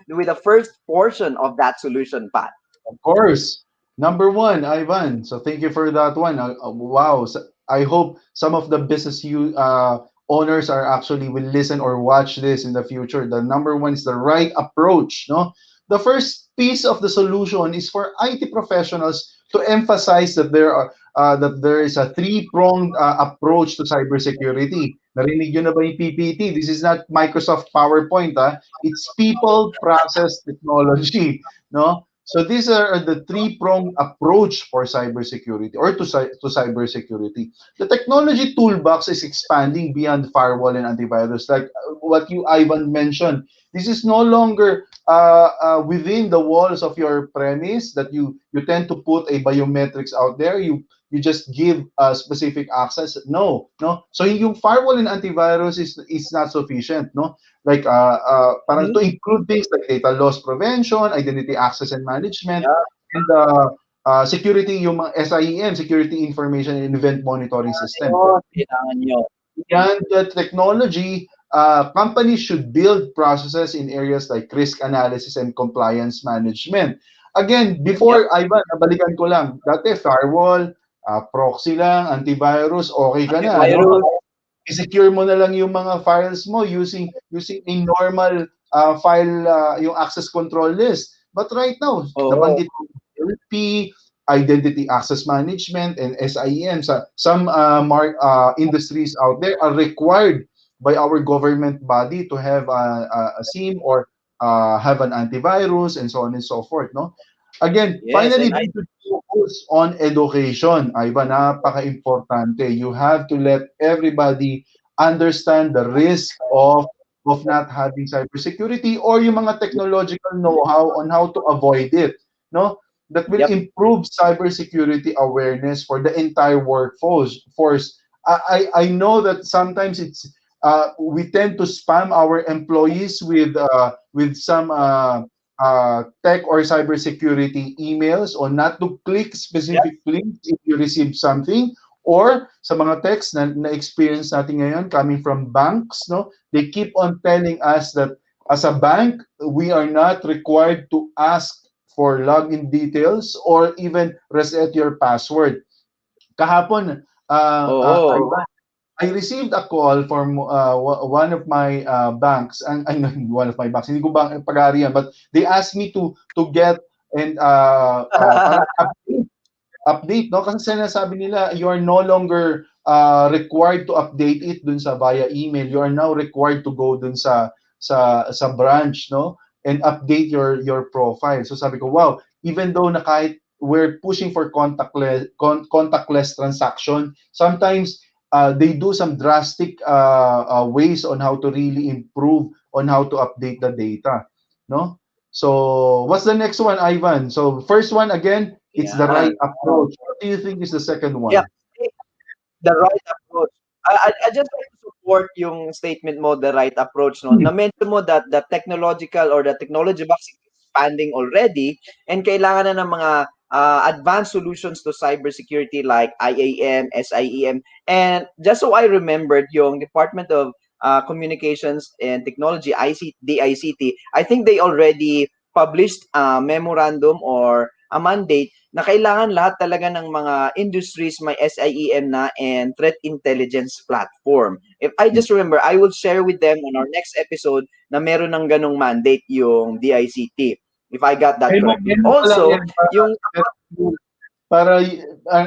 portion of that solution, Pat. Of course. Number one, Ivan. So thank you for that one. Wow. So I hope some of the business owners are actually will listen or watch this in the future. The number one is the right approach. No, the first piece of the solution is for IT professionals to emphasize that there is a three-pronged approach to cybersecurity. Narinig nyo na ba yung PPT? This is not Microsoft PowerPoint. It's people, process, technology. No? So these are the three-pronged approach for cybersecurity or to cybersecurity. The technology toolbox is expanding beyond firewall and antivirus. Like what you, Ivan, mentioned, this is no longer within the walls of your premise that you tend to put a biometrics out there. You just give specific access. No. So yung firewall and antivirus is not sufficient. No. Like parang to include things like data loss prevention, identity access and management, and security, yung mga SIEM, security information and event monitoring system. Beyond the technology, companies should build processes in areas like risk analysis and compliance management. Again, before, Ivan, nabalikan ko lang, dati firewall, proxy lang, antivirus, okay ka na. No? I-secure mo na lang yung mga files mo using a normal file, yung access control list. But right now, nabanggit ko LP, identity access management, and SIEM. Some industries out there are required by our government body to have a SIM or have an antivirus and so on and so forth. No. Again, finally, we should focus on education. Ivan, napaka-importante. You have to let everybody understand the risk of not having cybersecurity or yung mga technological know-how on how to avoid it. No, that will improve cybersecurity awareness for the entire workforce. I know that sometimes it's we tend to spam our employees with some tech or cybersecurity emails or not to click specific links if you receive something, or sa mga text na experience natin ngayon coming from banks, no, they keep on telling us that as a bank we are not required to ask for login details or even reset your password. Kahapon I received a call from one of my banks, and one of my banks, hindi ko ba pag-arian, but they asked me to get and update, no? Kasi sinasabi nila, you are no longer required to update it dun sa via email. You are now required to go dun sa branch, no? And update your profile. So sabi ko, wow, even though na kahit we're pushing for contactless transaction, sometimes they do some drastic ways on how to really improve on how to update the data, no? So what's the next one, Ivan? So first one, again, it's the right approach. What do you think is the second one? Yeah, the right approach. I just like to support yung statement mo, the right approach. No? Na-mention mo that the technological or the technology box is expanding already and kailangan na ng mga advanced solutions to cybersecurity like IAM, SIEM. And just so I remembered, yung Department of Communications and Technology, DICT, I think they already published a memorandum or a mandate na kailangan lahat talaga ng mga industries may SIEM na and threat intelligence platform. If I just remember, I will share with them on our next episode na meron ng ganong mandate yung DICT. If I got that correctly. Also, yung para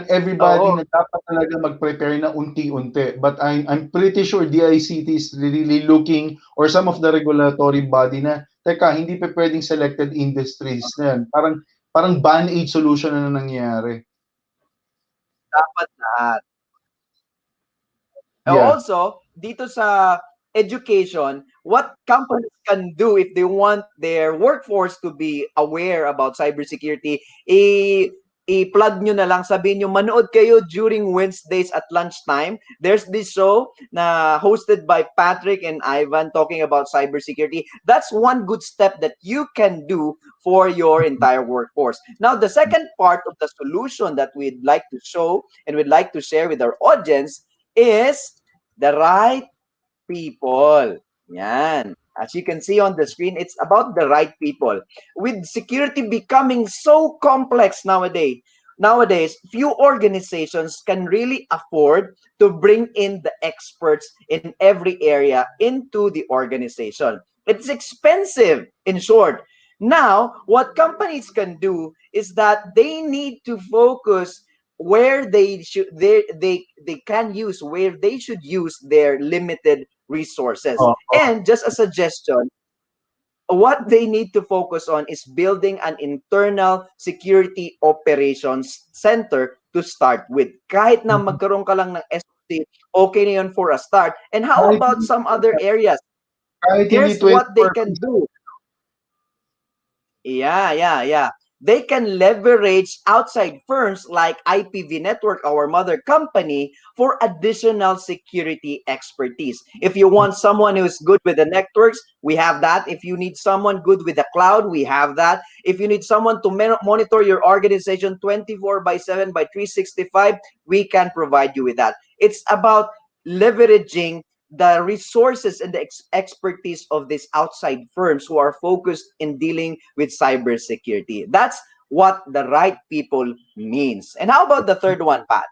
everybody na dapat talaga mag-prepare na unti-unti. But I'm pretty sure DICT is really looking, or some of the regulatory body na, teka, hindi pa pwedeng selected industries na yan. Parang band-aid solution na nangyayari. Dapat lahat. Yeah. Also, dito sa education, what companies can do if they want their workforce to be aware about cybersecurity, i-plug nyo na lang, sabihin nyo, manood kayo during Wednesdays at lunchtime. There's this show na hosted by Patrick and Ivan talking about cybersecurity. That's one good step that you can do for your entire workforce. Now, the second part of the solution that we'd like to show and we'd like to share with our audience is the right people. Yan. As you can see on the screen, it's about the right people. With security becoming so complex nowadays, few organizations can really afford to bring in the experts in every area into the organization. It's expensive, in short. Now, what companies can do is that they need to focus where they should they can use, where they should use their limited resources. And just a suggestion, what they need to focus on is building an internal security operations center to start with. Kahit na magkaroon ka lang ng SOC, okay na yun for a start. And how about some other areas? Here's what they can do. Yeah. They can leverage outside firms like IPV Network, our mother company, for additional security expertise. If you want someone who's good with the networks, we have that. If you need someone good with the cloud, we have that. If you need someone to monitor your organization 24/7 by 365, we can provide you with that. It's about leveraging the resources and the expertise of these outside firms who are focused in dealing with cybersecurity. That's what the right people means. And how about the third one, Pat?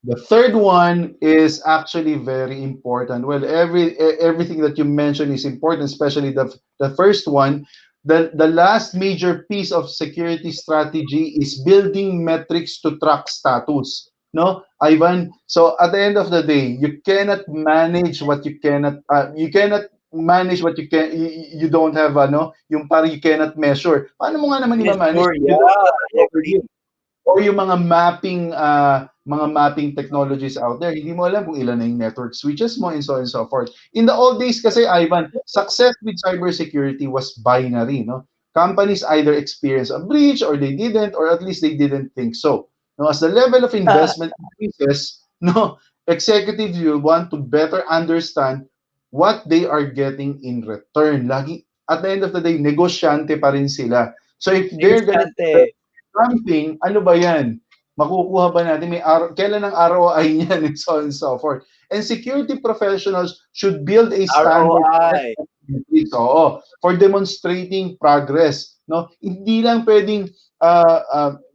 The third one is actually very important. Well, everything that you mentioned is important, especially the first one. The last major piece of security strategy is building metrics to track status. No, Ivan. So at the end of the day, you cannot manage what you cannot. You cannot manage what you can. You don't have yung parang you cannot measure. Paano mo nga naman i-manage? Or yung mga mapping technologies out there, hindi mo alam kung ilan na yung network switches mo and so on and so forth. In the old days kasi, Ivan, success with cybersecurity was binary. No, companies either experience a breach or they didn't, or at least they didn't think so. Now, as the level of investment increases, executives will want to better understand what they are getting in return. Lagi, at the end of the day, negosyante pa rin sila. So if they're gonna do something, ano ba yan? Makukuha ba natin? Kailan ang ROI niyan and so on and so forth. And security professionals should build a standard for demonstrating progress. No, hindi lang pwedeng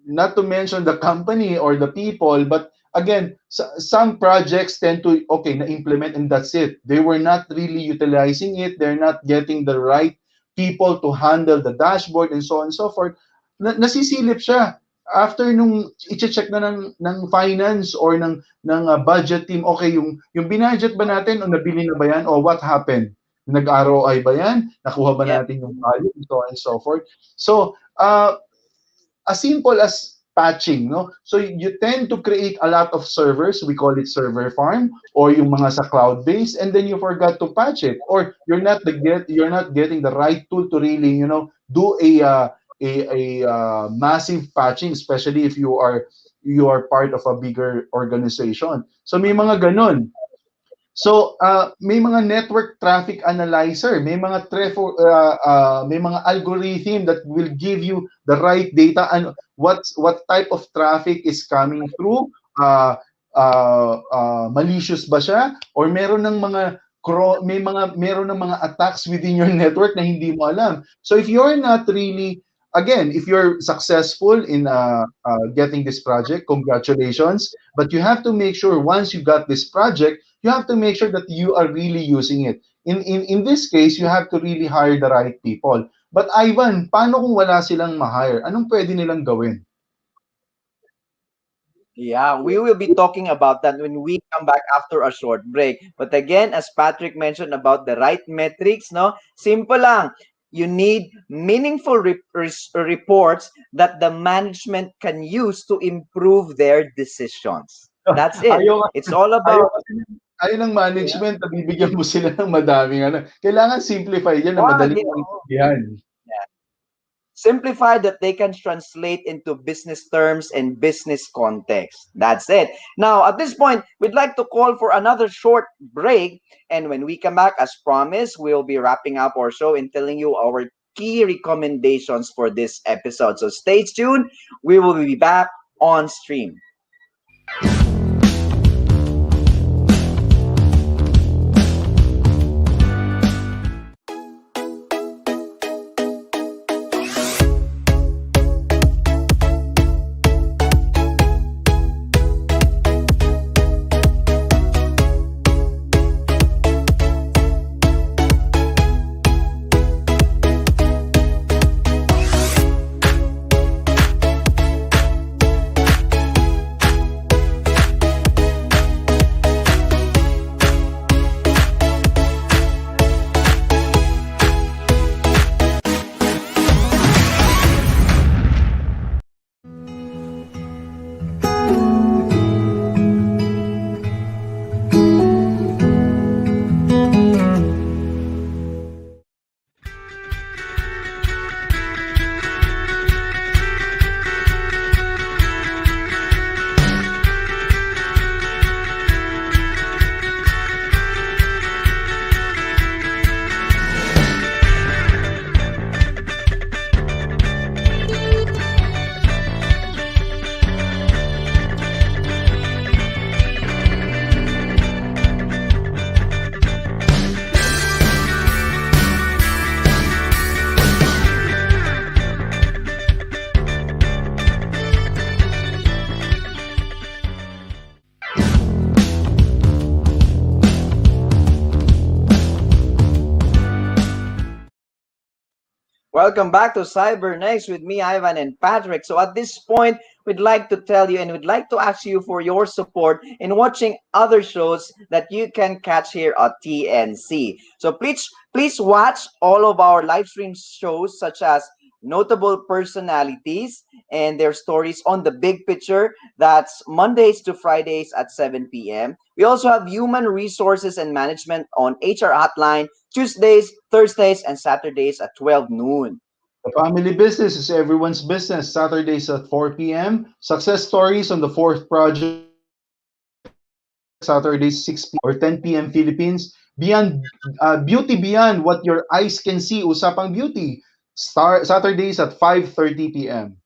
not to mention the company or the people, but again, some projects tend to, na-implement and that's it. They were not really utilizing it. They're not getting the right people to handle the dashboard and so on and so forth. Nasisilip siya. After nung i-check na ng finance or ng budget team, yung binudget ba natin o nabili na ba yan o what happened? Nag-ROI ba yan? Nakuha ba natin yung value and so on and so forth? So, as simple as patching, no? So you tend to create a lot of servers, we call it server farm, or yung mga sa cloud base, and then you forgot to patch it, or you're not getting the right tool to really, do a massive patching, especially if you are part of a bigger organization. So may mga ganun. So may mga network traffic analyzer, may mga may mga algorithm that will give you the right data and what type of traffic is coming through. Malicious ba siya, or meron ng mga attacks within your network na hindi mo alam. So if you're not really again, if you're successful in getting this project, congratulations. But you have to make sure once you got this project, you have to make sure that you are really using it. In this case, you have to really hire the right people. But Ivan, paano kung wala silang ma-hire? Anong pwede nilang gawin? Yeah, we will be talking about that when we come back after a short break. But again, as Patrick mentioned about the right metrics, no? Simple lang. You need meaningful reports that the management can use to improve their decisions. That's it. It's all about... Ayaw ng management na bibigyan mo sila ng madaming ano. Kailangan simplify yan na madaling maintindihan. Yeah. Simplify that they can translate into business terms and business context. That's it. Now, at this point, we'd like to call for another short break. And when we come back, as promised, we'll be wrapping up our show and telling you our key recommendations for this episode. So stay tuned. We will be back on stream. Welcome back to CyberNXT with me, Ivan, and Patrick. So at this point, we'd like to tell you and we'd like to ask you for your support in watching other shows that you can catch here at TNC. So please watch all of our live stream shows such as Notable Personalities and their stories on the big picture. That's Mondays to Fridays at 7 p.m. We also have Human Resources and Management on HR Hotline Tuesdays, Thursdays, and Saturdays at 12 noon. The Family Business is Everyone's Business, Saturdays at 4 p.m. Success Stories on the Fourth Project, Saturdays 6 p.m. or 10 p.m. Philippines. Beyond Beauty Beyond What Your Eyes Can See, Usapang Beauty, Saturdays at 5:30 p.m.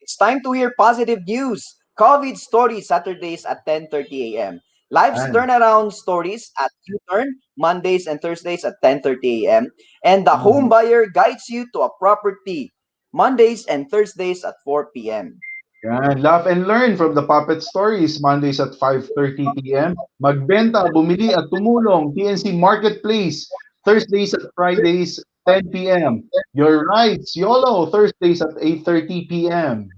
It's time to hear positive news. COVID Stories, Saturdays at 10:30 a.m. Life's Turnaround Stories at U-Turn, Mondays and Thursdays at 10:30 a.m. And The Home Buyer Guides You to a Property, Mondays and Thursdays at 4 p.m. Yan. Laugh and Learn from the Puppet Stories, Mondays at 5:30 p.m. Magbenta, Bumili at Tumulong, TNC Marketplace, Thursdays at Fridays, 10 p.m. Your Rights, YOLO, Thursdays at 8:30 p.m.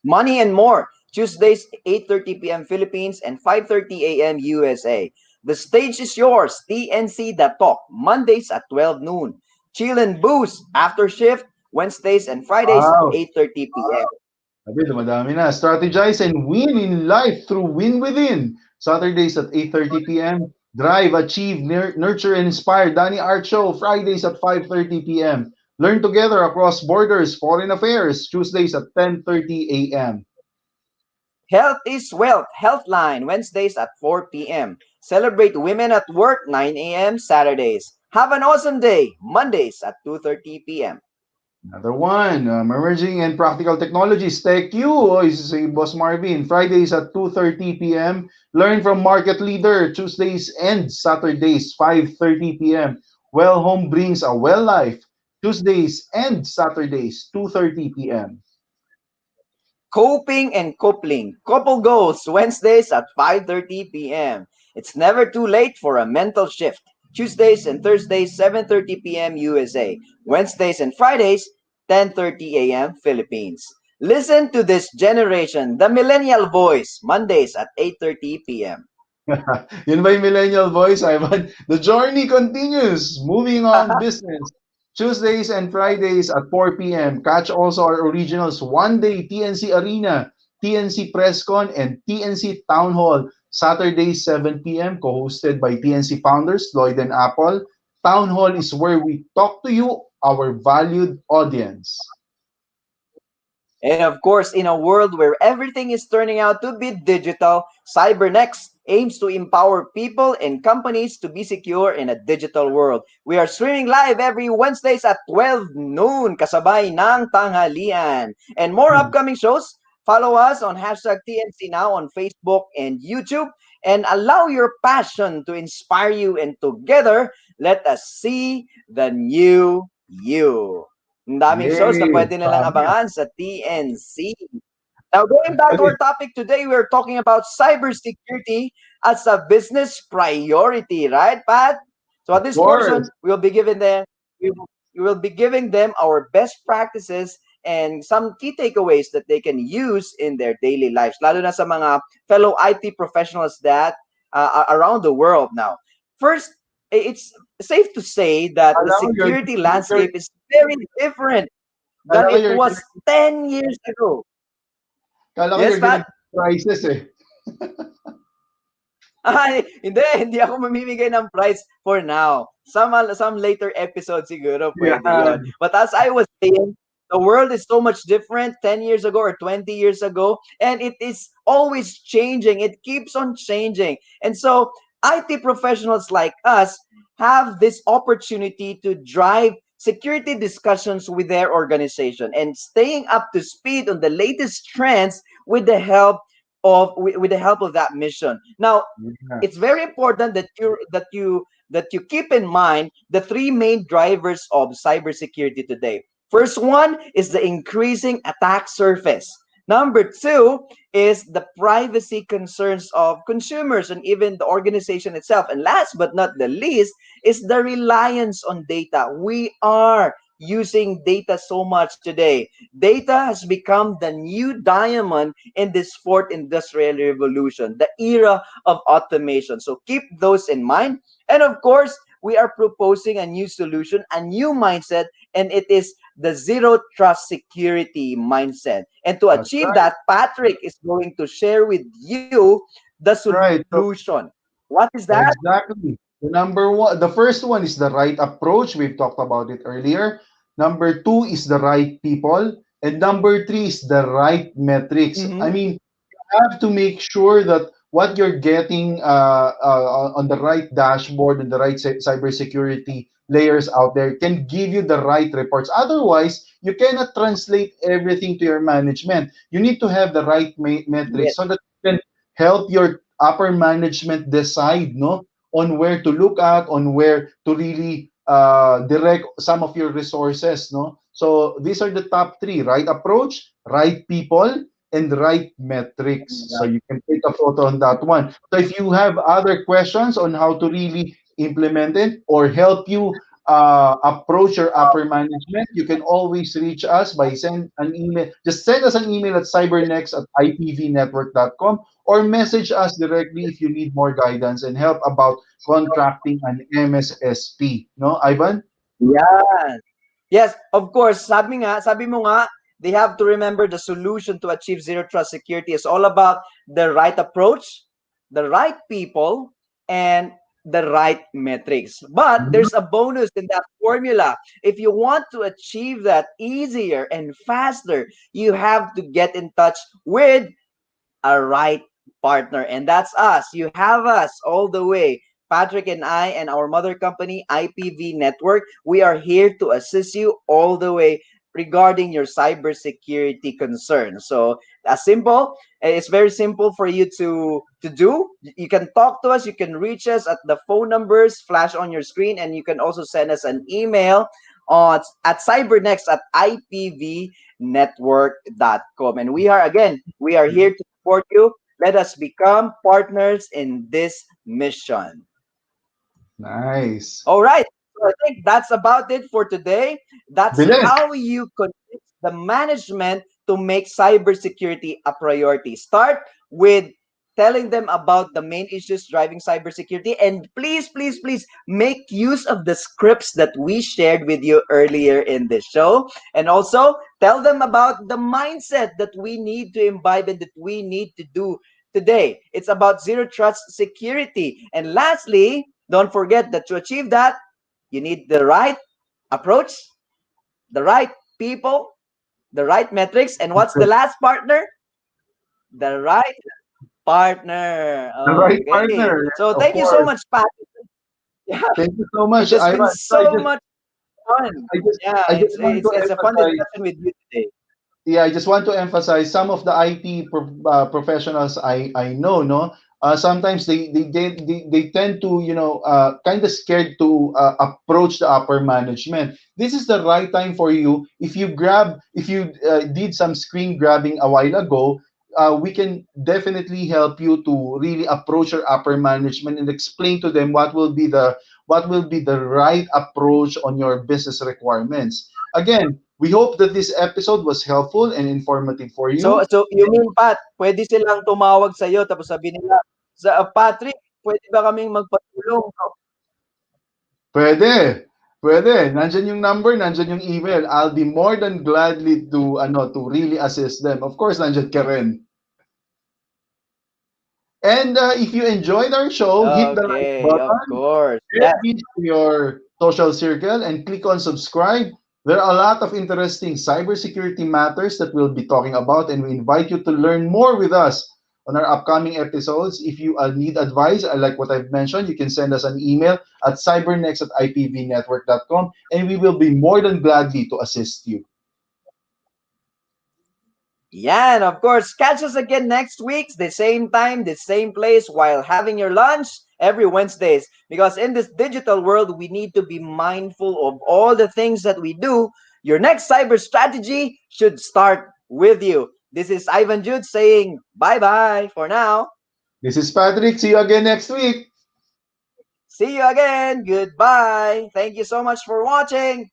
Money and More, Tuesdays, 8:30 p.m. Philippines and 5:30 a.m. USA. The Stage is Yours, TNC The Talk, Mondays at 12 noon. Chill and Booze, After Shift, Wednesdays and Fridays at 8:30 p.m. Sabi, dumadami na. Strategize and win in life through Win Within, Saturdays at 8:30 p.m. Drive, Achieve, Nurture, and Inspire, Danny Art Show, Fridays at 5:30 p.m. Learn Together Across Borders, Foreign Affairs, Tuesdays at 10:30 a.m. Health is Wealth, Healthline, Wednesdays at 4 p.m. Celebrate Women at Work, 9 a.m. Saturdays. Have an awesome day, Mondays at 2:30 p.m. Another one, Emerging and Practical Technologies, TechU, is Boss Marvin, Fridays at 2:30 p.m. Learn from Market Leader, Tuesdays and Saturdays, 5:30 p.m. Well Home brings a well life. Tuesdays and Saturdays, 2:30 p.m. Coping and Coupling. Couple Goals, Wednesdays at 5:30 p.m. It's never too late for a mental shift. Tuesdays and Thursdays, 7:30 p.m. USA. Wednesdays and Fridays, 10:30 a.m. Philippines. Listen to this generation, the millennial voice, Mondays at 8:30 p.m. Yun ba yung millennial voice, Ivan? The journey continues. Moving on business. Tuesdays and Fridays at 4 p.m. Catch also our originals One Day TNC Arena, TNC PressCon, and TNC Town Hall. Saturdays 7 p.m. co-hosted by TNC founders Lloyd and Apple. Town Hall is where we talk to you, our valued audience. And of course, in a world where everything is turning out to be digital, CyberNXT aims to empower people and companies to be secure in a digital world. We are streaming live every Wednesdays at 12 noon, kasabay ng tanghalian. And more upcoming shows, follow us on #TNC Now on Facebook and YouTube, and allow your passion to inspire you, and together, let us see the new you. Ang daming shows na pwede nilang abangan sa TNC. Now, going back to our topic today, we're talking about cybersecurity as a business priority, right, Pat? So at this portion, we will be giving them our best practices and some key takeaways that they can use in their daily lives, lalo na sa mga fellow IT professionals that around the world now. First, it's safe to say that the security landscape is very different than it was 10 years ago. Kala ko yes, Pat? Prices eh. Ay, hindi ako mamimigay ng price for now. Some later episodes siguro pwede yun. But as I was saying, the world is so much different 10 years ago or 20 years ago, and it is always changing. It keeps on changing. And so IT professionals like us have this opportunity to drive security discussions with their organization and staying up to speed on the latest trends with the help of that mission. Now, it's very important that you keep in mind the three main drivers of cybersecurity today. First one is the increasing attack surface. Number two is the privacy concerns of consumers and even the organization itself. And last but not the least is the reliance on data. We are using data so much today. Data has become the new diamond in this fourth industrial revolution, the era of automation. So keep those in mind. And of course, we are proposing a new solution, a new mindset, and it is the zero trust security mindset. And to achieve that, Patrick is going to share with you the solution. What is that? Exactly. The first one is the right approach. We've talked about it earlier. Number two is the right people. And number three is the right metrics. I mean, you have to make sure that what you're getting on the right dashboard and the right cybersecurity layers out there can give you the right reports. Otherwise, you cannot translate everything to your management. You need to have the right metrics so that you can help your upper management decide on where to look at, on where to really direct some of your resources. So these are the top three: right approach, right people, and right metrics. So you can take a photo on that one. So if you have other questions on how to really implement it or help you approach your upper management, you can always reach us by send an email. Just send us an email at cybernext@ipvnetwork.com or message us directly if you need more guidance and help about contracting an MSSP. No, Ivan? Yeah. Yes, of course. Sabi mo nga, they have to remember the solution to achieve zero trust security is all about the right approach, the right people, and the right metrics. But there's a bonus in that formula. If you want to achieve that easier and faster, you have to get in touch with a right partner. And that's us. You have us all the way. Patrick and I and our mother company, IPV Network, we are here to assist you all the way regarding your cybersecurity concerns. So it's very simple for you to do. You can talk to us, you can reach us at the phone numbers flash on your screen, and you can also send us an email at cybernext at ipvnetwork.com. And we are here to support you. Let us become partners in this mission. Nice. All right. So I think that's about it for today. That's Bilis. how you convince the management to make cybersecurity a priority. Start with telling them about the main issues driving cybersecurity, and please make use of the scripts that we shared with you earlier in the show, and also tell them about the mindset that we need to imbibe and that we need to do today. It's about zero trust security. And lastly, don't forget that to achieve that, you need the right approach, the right people, the right metrics, and what's the last partner? The right partner. The right partner. So thank you so much, Pat. Yeah. Thank you so much. It's been so much fun. It's a fun discussion with you today. Yeah, I just want to emphasize some of the IT professionals I know, no. Sometimes they tend to kind of scared to approach the upper management. This is the right time for you. If you did some screen grabbing a while ago, we can definitely help you to really approach your upper management and explain to them what will be the right approach on your business requirements. Again, we hope that this episode was helpful and informative for you. So you mean, Pat, pwede silang tumawag sa iyo tapos sabi nila, Patrick, pwede ba kaming magpatulong? Pwede. Nandyan yung number, nandyan yung email. I'll be more than gladly to really assist them. Of course, nandyan ka rin. And if you enjoyed our show, hit the like button. Of course. Share it to your social circle and click on subscribe. There are a lot of interesting cybersecurity matters that we'll be talking about, and we invite you to learn more with us on our upcoming episodes. If you need advice, like what I've mentioned, you can send us an email at cybernext@ipvnetwork.com, and we will be more than gladly to assist you. Yeah, and of course, catch us again next week, the same time, the same place, while having your lunch every Wednesdays. Because in this digital world, we need to be mindful of all the things that we do. Your next cyber strategy should start with you. This is Ivan Jude saying bye-bye for now. This is Patrick. See you again next week. See you again. Goodbye. Thank you so much for watching.